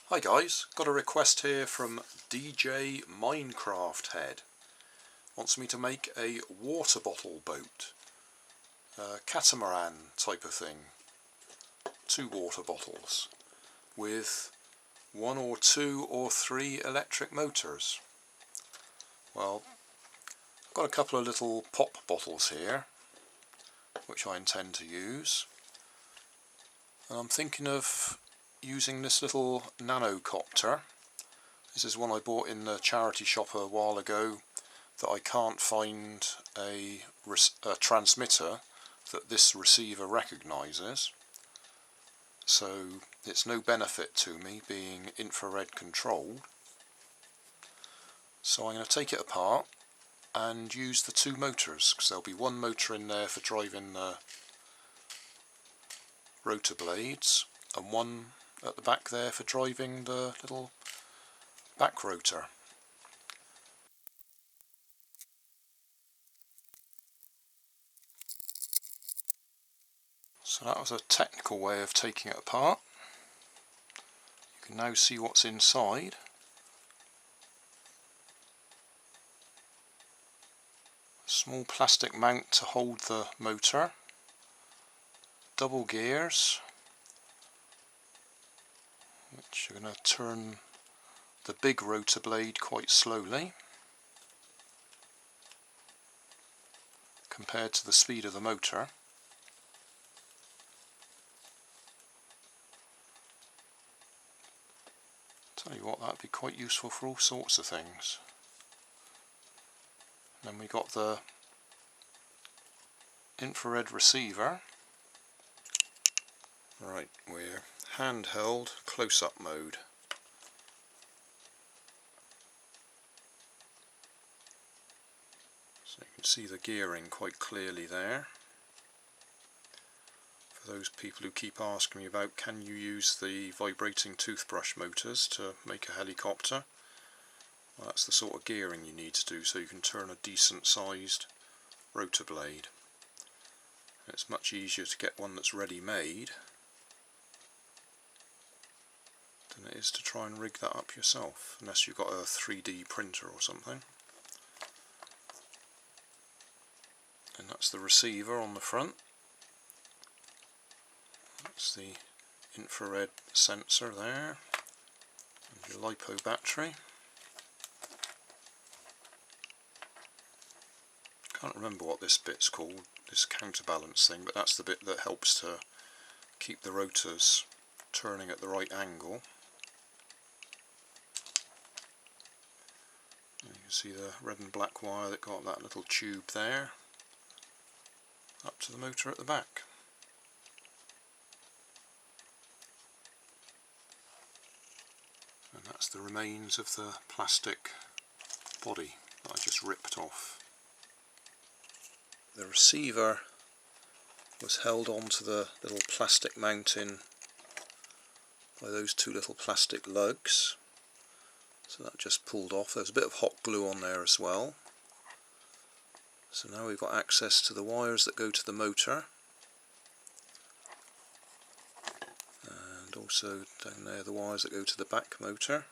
Hi guys, got a request here from DJminecrafthead. Wants me to make a water bottle boat. Catamaran type of thing. 2 water bottles with 1 or 2 or 3 electric motors. Well, I've got a couple of little pop bottles here which I intend to use. And I'm thinking of using this little Nanocopter. This is one I bought in the charity shop a while ago that I can't find a transmitter that this receiver recognises, so it's no benefit to me being infrared controlled. So I'm going to take it apart and use the 2 motors, because there'll be 1 motor in there for driving the rotor blades and 1 at the back there for driving the little back rotor. So that was a technical way of taking it apart. You can now see what's inside. A small plastic mount to hold the motor. Double gears, which are going to turn the big rotor blade quite slowly compared to the speed of the motor. Tell you what, that'd be quite useful for all sorts of things. And then we got the infrared receiver. Right, we're handheld close-up mode. So you can see the gearing quite clearly there. For those people who keep asking me about, can you use the vibrating toothbrush motors to make a helicopter? Well, that's the sort of gearing you need to do so you can turn a decent sized rotor blade. And it's much easier to get one that's ready made than it is to try and rig that up yourself, unless you've got a 3D printer or something. And that's the receiver on the front. That's the infrared sensor there, and your LiPo battery. Can't remember what this bit's called, this counterbalance thing, but that's the bit that helps to keep the rotors turning at the right angle. And you can see the red and black wire that got that little tube there up to the motor at the back. And that's the remains of the plastic body that I just ripped off. The receiver was held onto the little plastic mounting by those 2 little plastic lugs, so that just pulled off. There's a bit of hot glue on there as well. So now we've got access to the wires that go to the motor, and also down there the wires that go to the back motor,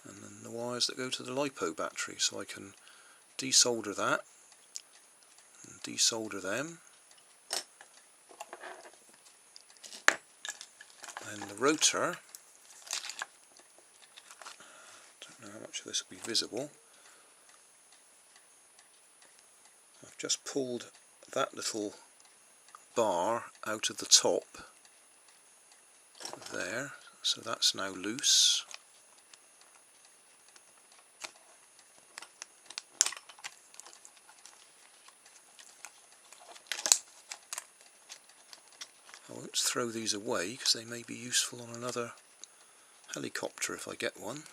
and then the wires that go to the LiPo battery, so I can desolder that and desolder them. And the rotor, don't know how much of this will be visible, I've just pulled that little bar out of the top there, so that's now loose. I won't throw these away because they may be useful on another helicopter if I get one.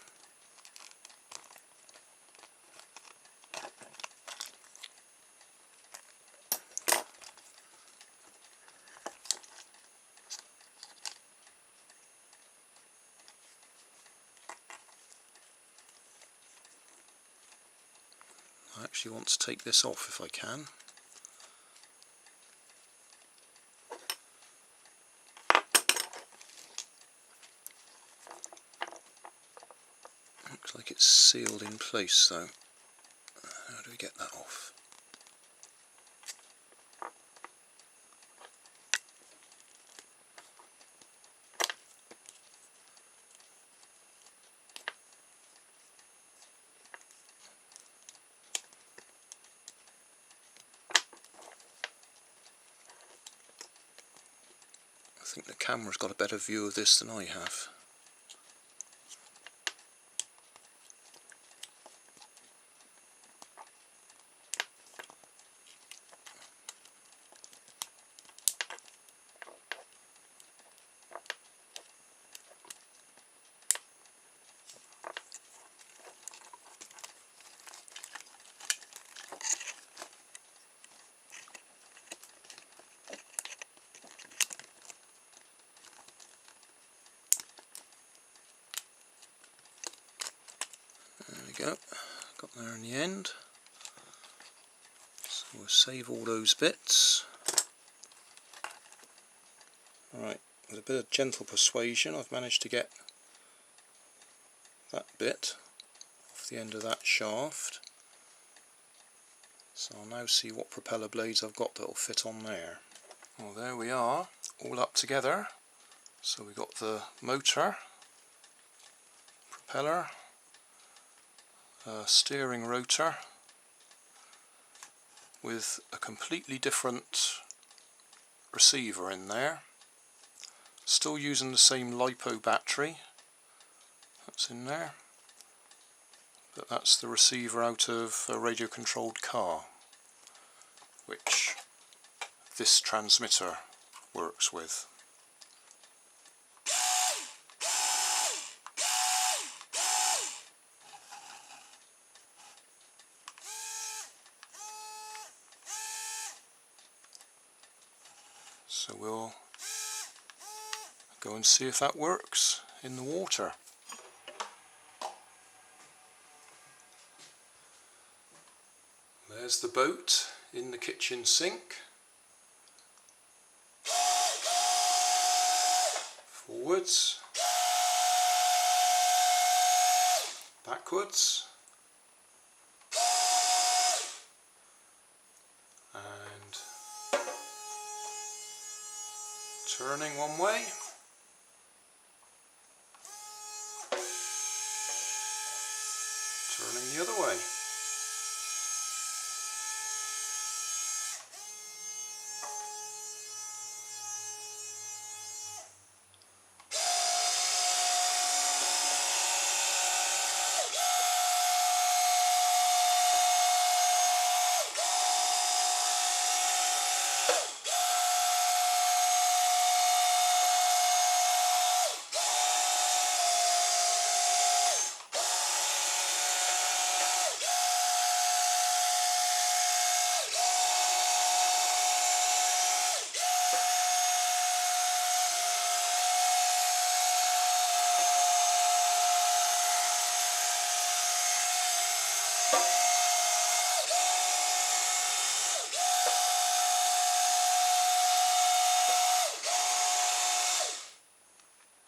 I actually want to take this off if I can. like it's sealed in place though. How do we get that off? I think the camera's got a better view of this than I have. There we go, got there in the end. So we'll save all those bits. Right, with a bit of gentle persuasion I've managed to get that bit off the end of that shaft. So I'll now see what propeller blades I've got that will fit on there. Well, there we are, all up together. So we've got the motor, propeller, steering rotor with a completely different receiver in there. Still using the same LiPo battery that's in there, but that's the receiver out of a radio controlled car, which this transmitter works with. So we'll go and see if that works in the water. There's the boat in the kitchen sink. Forwards, backwards, and turning one way, turning the other way.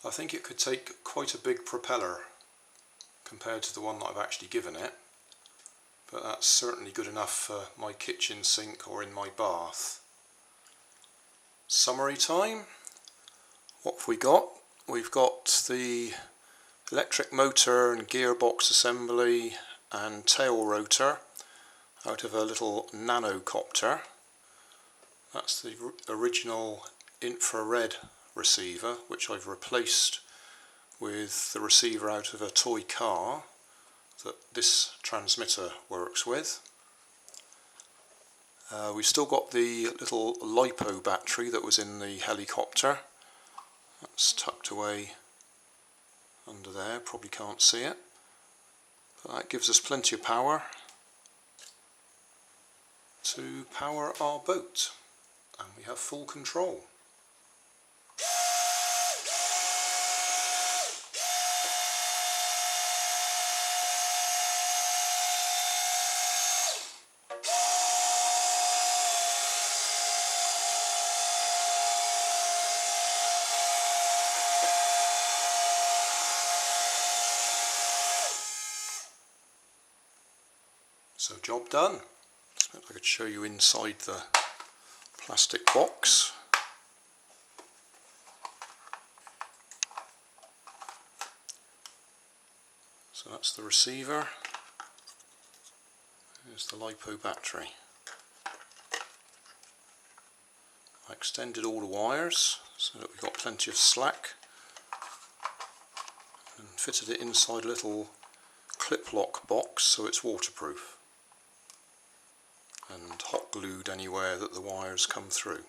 I think it could take quite a big propeller compared to the one that I've actually given it, but that's certainly good enough for my kitchen sink or in my bath. Summary time. What have we got? We've got the electric motor and gearbox assembly and tail rotor out of a little Nanocopter. That's the original infrared receiver, which I've replaced with the receiver out of a toy car that this transmitter works with. We've still got the little LiPo battery that was in the helicopter. That's tucked away under there, probably can't see it, but that gives us plenty of power to power our boat, and we have full control. job done. I could show you inside the plastic box. So that's the receiver. There's the LiPo battery. I extended all the wires so that we've got plenty of slack and fitted it inside a little clip lock box so it's waterproof and hot glued anywhere that the wires come through.